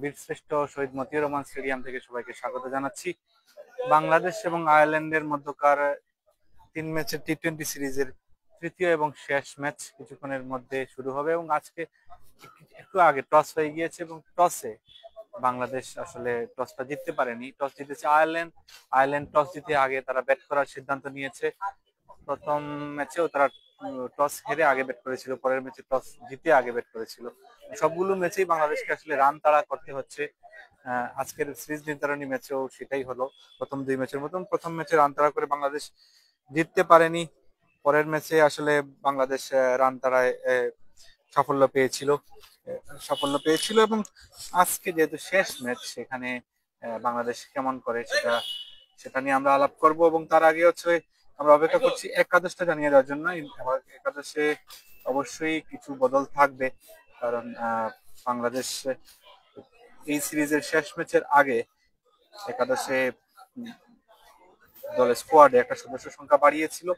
বীরশ্রেষ্ঠ শহীদ মতিউর রহমান স্টেডিয়াম থেকে সবাইকে স্বাগত জানাচ্ছি। বাংলাদেশ এবং আয়ারল্যান্ডের মধ্যকার 3 ম্যাচের টি-20 সিরিজের তৃতীয় এবং শেষ ম্যাচ কিছুক্ষণের মধ্যে শুরু হবে এবং আজকে একটু আগে টস হয়ে গিয়েছে এবং টসে বাংলাদেশ আসলে টসটা জিততে পারেনি। টস জিতেছে আয়ারল্যান্ড। আয়ারল্যান্ড টস জিতে আগে তারা ব্যাট করার সিদ্ধান্ত নিয়েছে। প্রথম ম্যাচেও তারা টস হেরে আগে ব্যাট করেছিল, পরের ম্যাচে টস জিতে আগে ব্যাট করেছিল। সবগুলো ম্যাচেই বাংলাদেশকে আসলে রান তাড়া করতে হচ্ছে। আজকের সিরিজ নির্ধারণী ম্যাচেও সেটাই হলো। প্রথম 2 ম্যাচের মতন প্রথম ম্যাচে রান তাড়া করে বাংলাদেশ জিততে পারেনি। পরের ম্যাচে আসলে বাংলাদেশ রান তাড়ায় সাফল্য পেয়েছিল এবং আজকে যেহেতু শেষ ম্যাচ, সেখানে বাংলাদেশ কেমন করে সেটা নিয়ে আমরা আলাপ করব এবং তার আগে হচ্ছে আমরা অপেক্ষা করছি একাদশটা জানিয়ে দেওয়ার জন্য। একাদশে অবশ্যই কিছু বদল থাকবে, কারণ বাংলাদেশ এই সিরিজের শেষ ম্যাচের আগে একাদশে দলের স্কোয়াডে একটা সদস্য সংখ্যা বাড়িয়েছিল।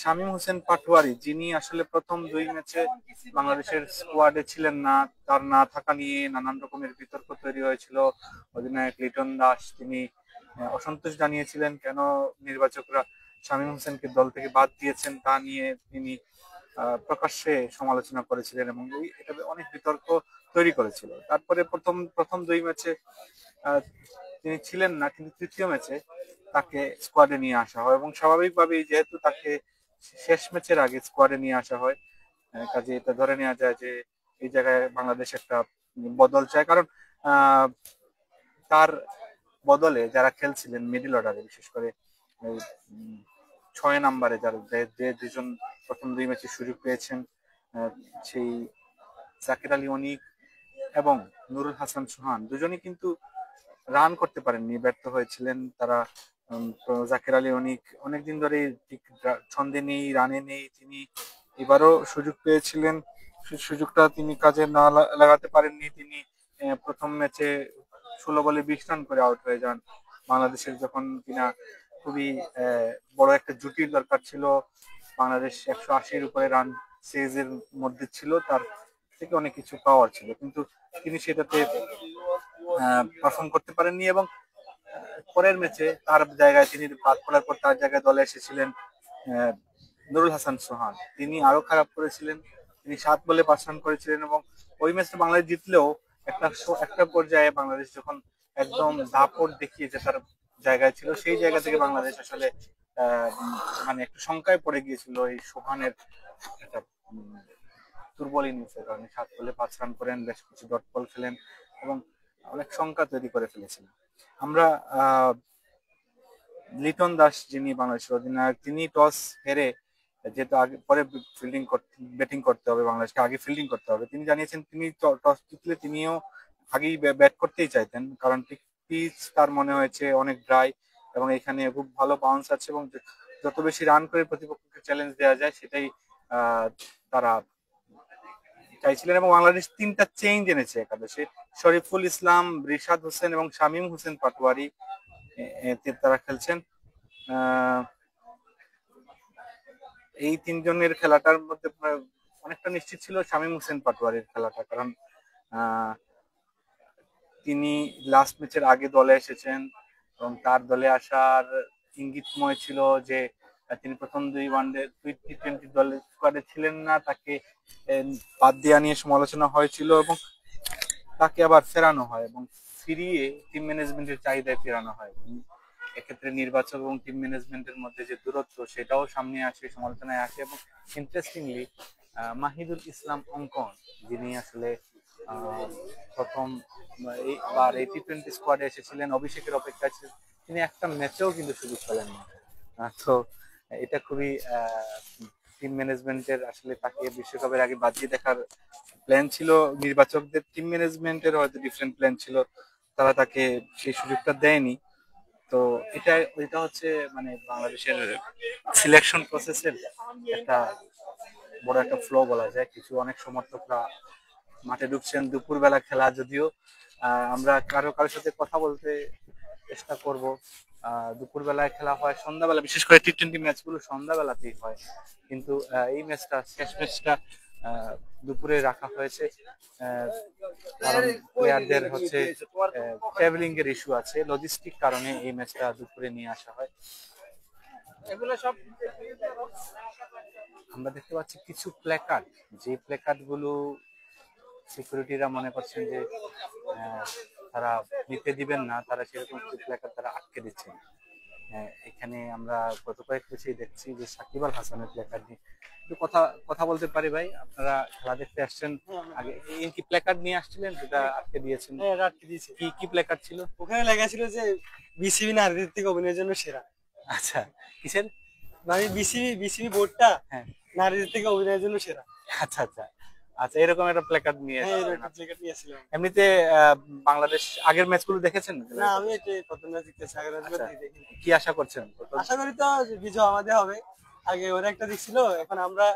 শামীম হোসেন পাটোয়ারি, যিনি আসলে প্রথম 2 ম্যাচে বাংলাদেশের স্কোয়াডে ছিলেন না, তার না থাকা নিয়ে নানান রকমের বিতর্ক তৈরি হয়েছিল। অধিনায়ক লিটন দাস তিনি অসন্তোষ জানিয়েছিলেন কেন নির্বাচকরা শামীম হোসেনকে দল থেকে বাদ দিয়েছেন, তা নিয়ে তিনি প্রকাশ্যে সমালোচনা করেছিলেন এবং এটা অনেক বিতর্ক তৈরি করেছিল। তারপরে প্রথম 2 ম্যাচে তিনি ছিলেন না, কিন্তু তৃতীয় ম্যাচে তাকে স্কোয়াডে নিয়ে আসা হয় এবং স্বাভাবিকভাবেই যেহেতু তাকে শেষ ম্যাচের আগে স্কোয়াডে নিয়ে আসা হয়, কাজে এটা ধরে নেওয়া যায় যে এই জায়গায় বাংলাদেশ একটা বদল চায়। কারণ তার বদলে যারা খেলছিলেন মিডল অর্ডারে, বিশেষ করে 6 নম্বরে যে দুজন প্রথম 2 ম্যাচে সুযোগ পেয়েছেন, সেই জাকির আলী অনিক এবং নুরুল হাসান সোহান, দুজনই কিন্তু রান করতে পারেননি, ব্যর্থ হয়েছিলেন তারা। তো জাকির আলী অনেকদিন ধরে ঠিক ছন্দে নেই, রানে নেই। তিনি এবারও সুযোগ পেয়েছিলেন, সুযোগটা তিনি কাজে না লাগাতে পারেননি। তিনি প্রথম ম্যাচে 16 বলে 20 রান করে আউট হয়ে যান। বাংলাদেশের যখন কিনা খুবই বড় একটা জুটির দরকার ছিল, বাংলাদেশ 180-র উপরে রান সিরিজের মধ্যে ছিল, তার থেকে অনেক কিছু পাওয়ার ছিল, কিন্তু তিনি সেটাতে পারফর্ম করতে পারেননি এবং পরের ম্যাচে তার জায়গায় তিনি বাদ পড়ার পর তার জায়গায় দলে এসেছিলেন নুরুল হাসান সোহান। তিনি আরো খারাপ করেছিলেন, তিনি 7 বলে 5 রান করেছিলেন এবং ওই ম্যাচটা বাংলাদেশ জিতলেও একটা পর্যায়ে বাংলাদেশ যখন একদম দাপট দেখিয়েছে তার জায়গায় ছিল, সেই জায়গা থেকে বাংলাদেশ আসলে মানে একটু শঙ্কায় পড়ে গিয়েছিল এই সোহানের একটা দুর্বল ইনিংসের কারণে। 7 বলে 5 রান করেন, বেশ কিছু ডট বল খেলেন এবং অনেক শঙ্কা তৈরি করে ফেলেছিলেন। আমরা লিটন দাস, যিনি বাংলাদেশের অধিনায়ক, তিনি টস হেরে যেহেতু আগে পরে ব্যাটিং করতে হবে, বাংলাদেশকে আগে ফিল্ডিং করতে হবে, তিনি জানিয়েছেন তিনি টস জিতলে তিনিও আগেই ব্যাট করতেই চাইতেন, কারণ পিচ তার মনে হয়েছে অনেক ড্রাই এবং এখানে খুব ভালো বাউন্স আছে এবং যত বেশি রান করে প্রতিপক্ষকে চ্যালেঞ্জ দেওয়া যায় সেটাই তারা চাইছিলেন। এবং বাংলাদেশ 3টা চেঞ্জ এনেছে একাদশে। শরীফুল ইসলাম, রিশাদ হোসেন এবং শামীম হোসেন পাটোয়ারি তারা খেলছেন। এই 3জনের খেলাটার মধ্যে অনেকটা নিশ্চিত ছিল শামীম হোসেন পাটোয়ারির খেলাটা, কারণ তিনি লাস্ট ম্যাচের আগে দলে এসেছেন এবং তার দলে আসার ইঙ্গিতময় ছিল যে তিনি প্রথম 2 ওয়ানডে টি-20 দলের স্কোয়াডে ছিলেন না, তাকে বাদ দেওয়া নিয়ে সমালোচনা হয়েছিল এবং তাকে আবার ফেরানো হয় এবং ফিরিয়ে টিম ম্যানেজমেন্টের চাহিদায় ফেরানো হয়। এক্ষেত্রে নির্বাচক এবং টিম ম্যানেজমেন্টের মধ্যে যে দূরত্ব, সেটাও সামনে আসে, সমালোচনায় আসে। এবং ইন্টারেস্টিংলি মাহিদুল ইসলাম অঙ্কন, যিনি আসলে প্রথম এই টি-20 স্কোয়াডে এসেছিলেন, অভিষেকের অপেক্ষায় ছিলেন, তিনি একটা ম্যাচেও কিন্তু সুযোগ পেলেন না। তো এটা খুবই টিম ম্যানেজমেন্টের আসলে তাকে বিশ্বকাপের আগে বাজিয়ে দেখার প্ল্যান ছিল নির্বাচকদের, টিম ম্যানেজমেন্টের হয়তো ডিফারেন্ট প্ল্যান ছিল, তারা তাকে সেই সুযোগটা দেয়নি। তো এটা হচ্ছে মানে বাংলাদেশের সিলেকশন প্রসেসের একটা বড় একটা ফ্লো বলা যায়। কিছু অনেক সমর্থকরা মাঠে ঢুকছেন দুপুরবেলা খেলা, যদিও আমরা কারোর সাথে কথা বলতে চেষ্টা করব। দুপুরবেলায় খেলা হয়, সন্ধ্যাবেলা, বিশেষ করে টি-20 ম্যাচগুলো সন্ধ্যাবেলাতেই হয়, কিন্তু এই ম্যাচটা শেষ ম্যাচটা দুপুরে রাখা হয়েছে, কারণ প্লেয়ারদের হচ্ছে ট্রাভেলিং এর ইস্যু আছে, লজিস্টিক কারণে এই ম্যাচটা দুপুরে নিয়ে আসা হয়। এগুলো সব আমরা দেখতে পাচ্ছি কিছু প্ল্যাকার্ড, যে প্ল্যাকার্ড গুলো সিকিউরিটিরা মনে করছেন যে তারা নিতে দিবেন না, তারা সেরকম প্ল্যাকার্ড তারা আটকে দিচ্ছেন। এখানে আমরা গত কয়েক বছরই দেখছি যে সাকিব আল হাসানের প্ল্যাকার্ড নিয়ে একটু কথা বলতে পারি। ভাই, আপনারা খেলা দেখতে আসছেন, আগে এই কি প্ল্যাকার্ড নিয়ে আসছিলেন যেটা আটকে দিয়েছেন? হ্যাঁ, আটকে দিয়েছি। কি কি প্ল্যাকার্ড ছিল? ওখানে লেখা ছিল যে বিসিবি নারীদের থেকে অভিনয়ের জন্য সেরা। আচ্ছা, কিসের? মানে বিসিবি বোর্ডটা হ্যাঁ, নারীদের থেকে অভিনয়ের জন্য সেরা। আচ্ছা আচ্ছা আচ্ছা, এরকম একটা প্ল্যাকার্ড নিয়ে প্ল্যাকার্ড নিয়েছিলাম। এমনিতে বাংলাদেশ আগের ম্যাচগুলো দেখেছেন? না, আমি প্রথম ম্যাচ দেখতেছি, আগের ম্যাচগুলো দেখিনি। কি আশা করছেন? আশা করি তো বিজয় আমাদের হবে। আগে ওরা একটা দিছিল, এখন আমরা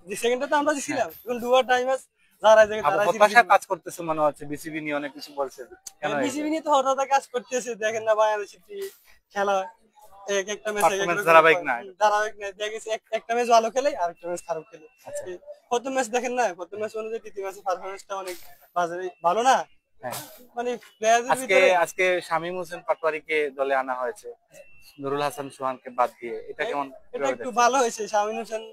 যে সেকেন্ডটা তো আমরা দিছিলাম, এখন ডুয়ার টাইম আছে, যারা জায়গায় তারা হতাশা কাজ করতেছে মনে হচ্ছে। বিসিবি নিয়ে অনেক কিছু বলছেন, কেন বিসিবি নিয়ে তো হঠাৎ কাজ করতেছে? দেখেন না বাংলাদেশের খেলা, একটা ম্যাচ ধারাবাহিক না, দেখেছি একটা ম্যাচ ভালো খেলে আর একটা ম্যাচ খারাপ খেলে। প্রথম ম্যাচ দেখেন না, প্রথম ম্যাচ অনুযায়ী দ্বিতীয় ম্যাচের পারফরমেন্সটা অনেক ভালো না। মানে আজকে শামীম হোসেন পাটোয়ারিকে দলে আনা হয়েছে নুরুল হাসান সোহানকে বাদ দিয়ে, এটা কেমন? এটা একটু ভালো হয়েছে। শামীম হোসেন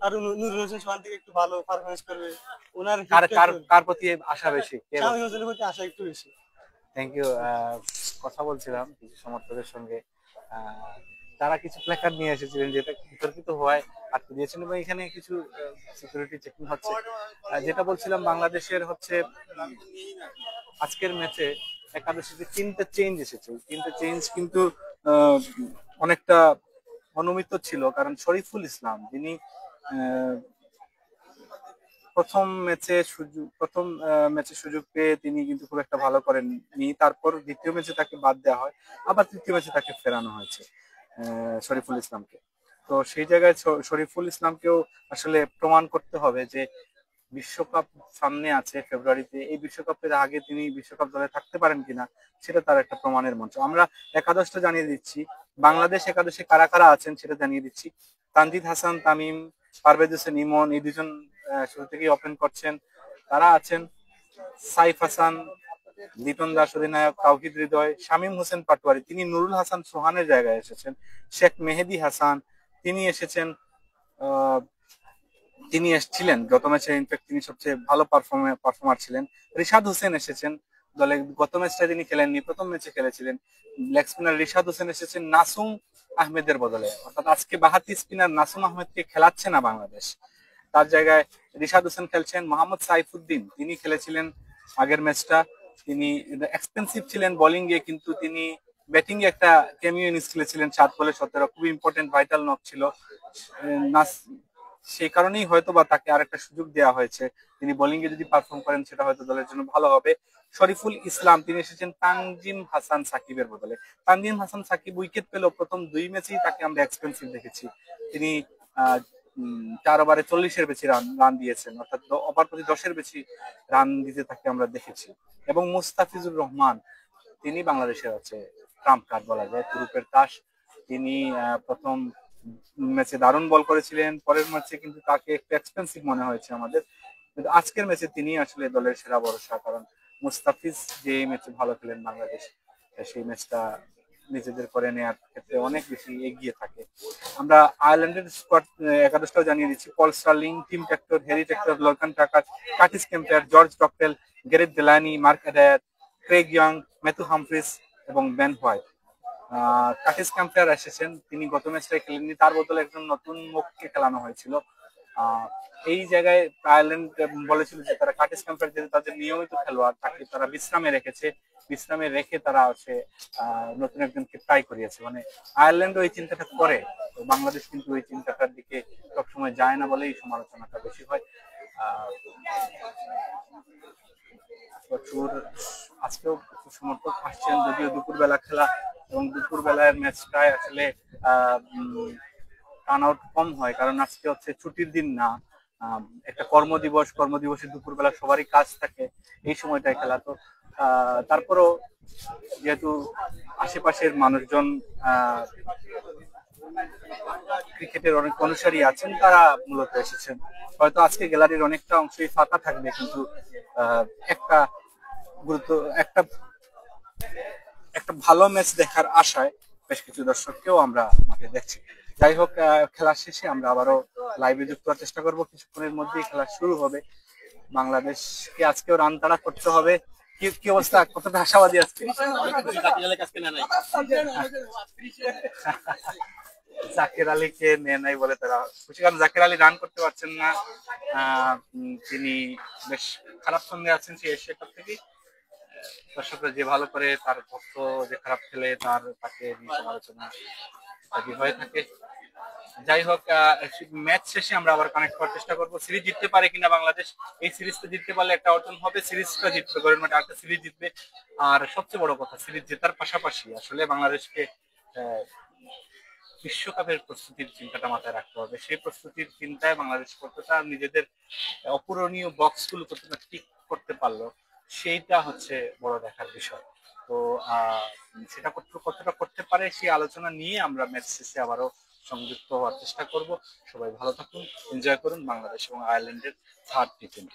আর নুরুল হোসেন সোহান থেকে একটু ভালো পারফরমেন্স করবে। ওনার কার প্রতি আশা বেশি? শামীম হোসেনের প্রতি আশা একটু বেশি। Thank you. কথা বলছিলাম কিছু সমর্থকদের সঙ্গে, তারা কিছু প্ল্যাকার্ড নিয়ে এসেছিলেন যেটা বিতর্কিত হওয়ায় আটকে দিয়েছেন, এবং এখানে কিছু সিকিউরিটি চেকিং হচ্ছে। যেটা বলছিলাম, বাংলাদেশের হচ্ছে আজকের ম্যাচে একাদশীতে 3টা চেঞ্জ এসেছে। 3টা চেঞ্জ কিন্তু অনেকটা অনুমিত ছিল, কারণ শরীফুল ইসলাম, যিনি প্রথম ম্যাচে সুযোগ পেয়ে তিনি কিন্তু খুব একটা ভালো করেননি। তারপর দ্বিতীয় ম্যাচে তাকে বাদ দেওয়া হয়, আবার তৃতীয় ম্যাচে তাকে ফেরানো হয়েছে শরীফুল ইসলামকে। তো সেই জায়গায় শরীফুল ইসলামকেও আসলে প্রমাণ করতে হবে যে বিশ্বকাপ সামনে আছে ফেব্রুয়ারিতে, এই বিশ্বকাপের আগে তিনি বিশ্বকাপ দলে থাকতে পারেন কিনা সেটা তার একটা প্রমাণের মঞ্চ। আমরা একাদশটা জানিয়ে দিচ্ছি, বাংলাদেশ একাদশে কারা কারা আছেন সেটা জানিয়ে দিচ্ছি। তানজিদ হাসান তামিম, পারভেজ হোসেন ইমন, এই দুজন শুরু থেকেই ওপেন করছেন। তারা আছেন সাইফ হাসান, লিটন দাস অধিনায়ক, তাওহিদ হৃদয়, শামীম হোসেন পাটোয়ারি, তিনি নুরুল হাসান সোহানের জায়গায় এসেছেন। শেখ মেহেদি হাসান, তিনি এসেছেন, তিনি এসেছিলেন গত ম্যাচে, ইনফ্যাক্ট তিনি সবচেয়ে ভালো পারফর্মার ছিলেন। রিশাদ হোসেন এসেছেন দলে, গত ম্যাচটা তিনি খেলেননি, প্রথম ম্যাচে খেলেছিলেন। লেগ স্পিনার রিশাদ হোসেন এসেছেন নাসুম আহমেদের বদলে, অর্থাৎ আজকে বাহাতি স্পিনার নাসুম আহমেদকে খেলাচ্ছে না বাংলাদেশ, তার জায়গায় রিশাদ হোসেন খেলছেন। মোহাম্মদ সাইফুদ্দিন, তিনি খেলেছিলেন আগের ম্যাচটা, তিনি এক্সপেন্সিভ ছিলেন বোলিং এ, কিন্তু তিনি ব্যাটিং এ একটা ক্যামিও ইনিংস খেলেছিলেন 7 বলে 17, খুব ইম্পর্টেন্ট ভাইটাল নক ছিল। সেই কারণেই হয়তো বা তাকে আরেকটা সুযোগ দেওয়া হয়েছে, তিনি বোলিং এ যদি পারফর্ম করেন সেটা হয়তো দলের জন্য ভালো হবে। শরীফুল ইসলাম, তিনি এসেছেন তানজিম হাসান সাকিবের বদলে। তানজিম হাসান সাকিব উইকেট পেল, প্রথম 2 ম্যাচেই তাকে আমরা এক্সপেন্সিভ দেখেছি। তিনি 4 ওভারে 40-এর বেশি রান দিয়েছেন, অর্থাৎ ওভার প্রতি 10-এর বেশি রান দিতে তাকে আমরা দেখেছি। এবং মুস্তাফিজুর রহমান, তিনি বাংলাদেশের আছে ট্রাম্প কার্ড বলা যায়, তুরুপের তাস। তিনি প্রথম ম্যাচে দারুণ বল করেছিলেন, পরের ম্যাচে কিন্তু তাকে একটু এক্সপেন্সিভ মনে হয়েছে আমাদের, কিন্তু আজকের ম্যাচে তিনি আসলে দলের সেরা ভরসা, কারণ মুস্তাফিজ যে ম্যাচে ভালো খেলেন বাংলাদেশ, সেই ম্যাচটা নিজেদের করে নেওয়ার ক্ষেত্রে অনেক বেশি এগিয়ে থাকে। আমরা আয়ারল্যান্ডের স্কোয়াড একাদশটাও জানিয়ে দিচ্ছি। Paul Stirling, Tim Tector, Harry Tector, Lorcan Tucker, Curtis Campher, George Dockrell, Gareth Delany, Mark Adair, Craig Young, Matthew Humphreys এবং বেন হোয়াইট। কার্টিস কেম্পার এসেছেন, তিনি গত ম্যাচটাই খেলেননি, তার বদলে একজন নতুন মুখকে খেলানো হয়েছিল। এই জায়গায় আয়ারল্যান্ড বলেছিল যে তারা কার্টিস কেম্পার যেহেতু তাদের নিয়মিত খেলোয়াড়, তাকে তারা বিশ্রামে রেখেছে, বিশ্রামে রেখে তারা হচ্ছে নতুন একজনকে ট্রাই করিয়েছে। মানে আয়ারল্যান্ড ওই চিন্তাটা করে, বাংলাদেশ কিন্তু ওই চিন্তাটার দিকে সবসময় যায় না বলেই সমালোচনাটা বেশি হয়। প্রচুর আজকেও প্রচুর সমর্থক আসছেন, যদিও দুপুরবেলা খেলা এবং দুপুরবেলার ম্যাচটায় আসলে টার্ন আউট কম হয়, কারণ আজকে হচ্ছে ছুটির দিন না, একটা কর্মদিবসে দুপুরবেলা সবারই কাজ থাকে, এই সময়টায় খেলা। তো তারপরও যেহেতু আশেপাশের মানুষজন ক্রিকেটের অনেক অনুসারী আছেন, তারা মূলত এসেছেন। হয়তো আজকে গ্যালারির অনেকটা অংশই ফাঁকা থাকবে, কিন্তু একটা গুরুত্ব একটা একটা ভালো ম্যাচ দেখার আশায় বেশ কিছু দর্শককেও আমরা মাঠে দেখছি। যাই হোক, খেলা শেষে আমরা আবারও লাইভে যুক্ত হওয়ার চেষ্টা করবো। কিছুক্ষণের মধ্যেই খেলা শুরু হবে। বাংলাদেশকে আজকেও রান তাড়া করতে হবে। কি কি অবস্থা, কতটা আশাবাদী আজকে? জাকের আলীকে নেয় নাই বলে তারা খুশি, কারণ জাকের আলী রান করতে পারছেন না। তিনি বেশ খারাপ সঙ্গে আছেন সেই এশিয়া কাপ থেকে। দর্শকরা যে ভালো করে, তার পক্ষ যে খারাপ খেলে তাকে নিয়ে সমালোচনা হয়ে থাকে। যাই হোক, ম্যাচ শেষে আমরা আবার কানেক্ট করার চেষ্টা করবো। সিরিজ জিততে পারে কিনা বাংলাদেশ, এই সিরিজটা জিততে পারলে একটা অর্জন হবে, সিরিজটা জিতবে, গড়ের মাঠে একটা সিরিজ জিতবে। আর সবচেয়ে বড় কথা, সিরিজ জেতার পাশাপাশি আসলে বাংলাদেশকে বিশ্বকাপের প্রস্তুতির চিন্তাটা মাথায় রাখতে হবে। সেই প্রস্তুতির চিন্তায় বাংলাদেশ কতটা নিজেদের অপূরণীয় বক্সগুলো কতটা ঠিক করতে পারলো, সেইটা হচ্ছে বড় দেখার বিষয়। তো সেটা কতটা করতে পারে সেই আলোচনা নিয়ে আমরা ম্যাচ শেষে আবারও সংযুক্ত হওয়ার চেষ্টা করব। সবাই ভালো থাকুন, এনজয় করুন বাংলাদেশ এবং আয়ারল্যান্ডের 3rd টি20।